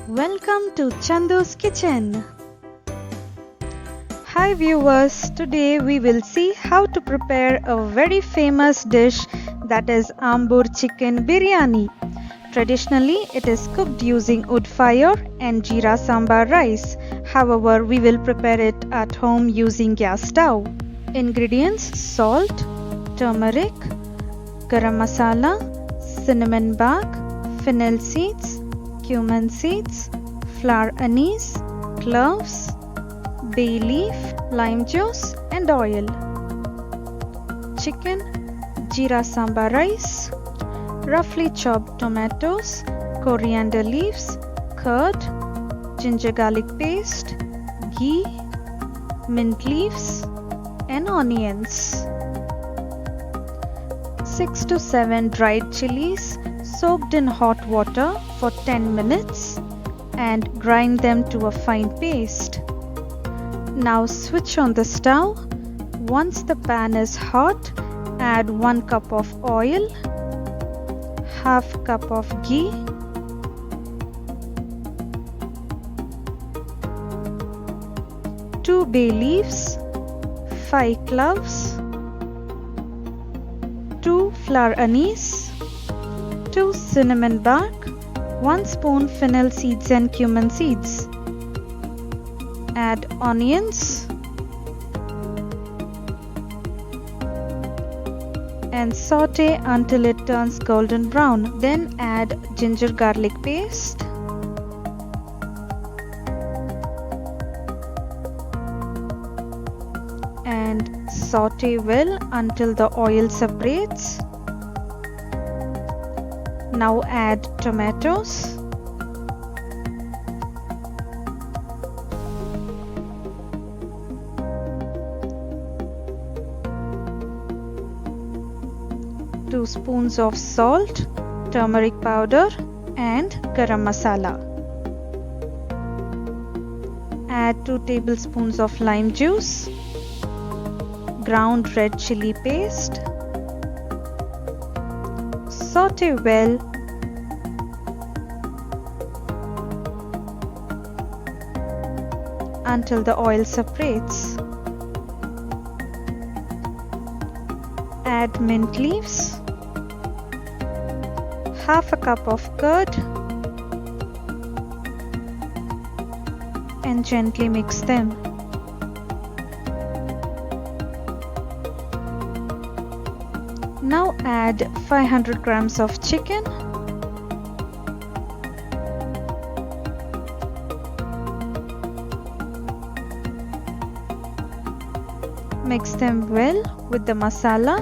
Welcome to Chandu's Kitchen. Hi viewers, today we will see how to prepare a very famous dish, that is Ambur Chicken Briyani. Traditionally, it is cooked using wood fire and Jeera Samba rice. However, we will prepare it at home using gas stove. Ingredients: salt, turmeric, Garam Masala, cinnamon bark, fennel seeds, Cumin seeds, flower anise, cloves, bay leaf, lime juice and oil. Chicken, Jeera Samba rice, roughly chopped tomatoes, coriander leaves, curd, ginger garlic paste, ghee, mint leaves and onions. 6 to 7 dried chilies soaked in hot water for 10 minutes and grind them to a fine paste. Now switch on the stove. Once the pan is hot, add 1 cup of oil, half cup of ghee, two bay leaves, 5 cloves, 2 flower anise, 2 cinnamon bark, 1 spoon fennel seeds and cumin seeds. Add onions and saute until it turns golden brown. Then add ginger garlic paste, and saute well until the oil separates. Now add tomatoes, two spoons of salt, turmeric powder and garam masala. Add 2 tablespoons of lime juice, ground red chilli paste. Saute well until the oil separates. Add mint leaves, half a cup of curd and gently mix them. Now add 500 grams of chicken, mix them well with the masala.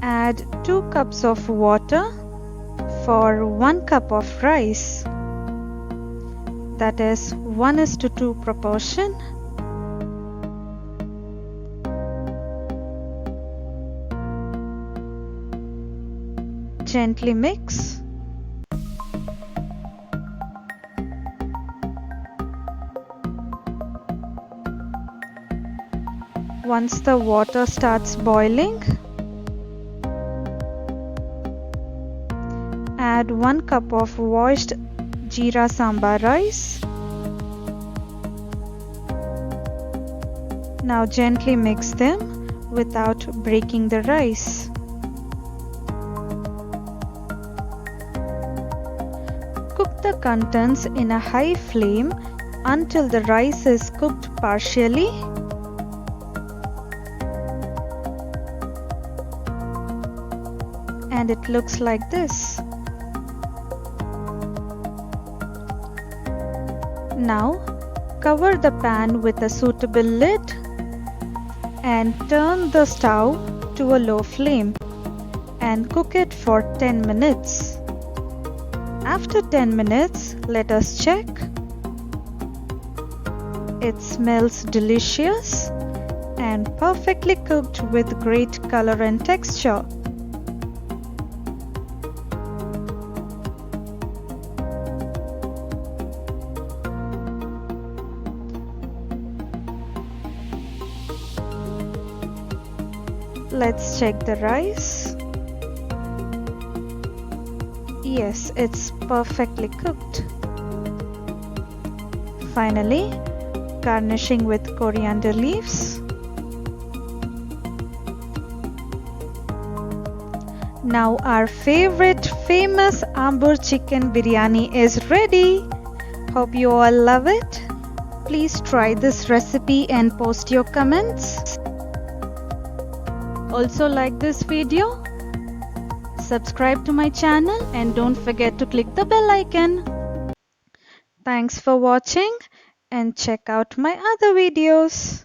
Add 2 cups of water for 1 cup of rice, that is 1:2 proportion. Gently mix. Once the water starts boiling, add 1 cup of washed Jeera Samba rice. Now gently mix them without breaking the rice. Cook the contents in a high flame until the rice is cooked partially. And it looks like this. Now cover the pan with a suitable lid and turn the stove to a low flame and cook it for 10 minutes. After 10 minutes, let us check. It smells delicious and perfectly cooked with great color and texture. Let's check the rice. Yes, it's perfectly cooked. Finally, garnishing with coriander leaves. Now our favorite famous Ambur Chicken Biryani is ready. Hope you all love it. Please try this recipe and post your comments. Also like this video, subscribe to my channel and don't forget to click the bell icon. Thanks for watching and check out my other videos.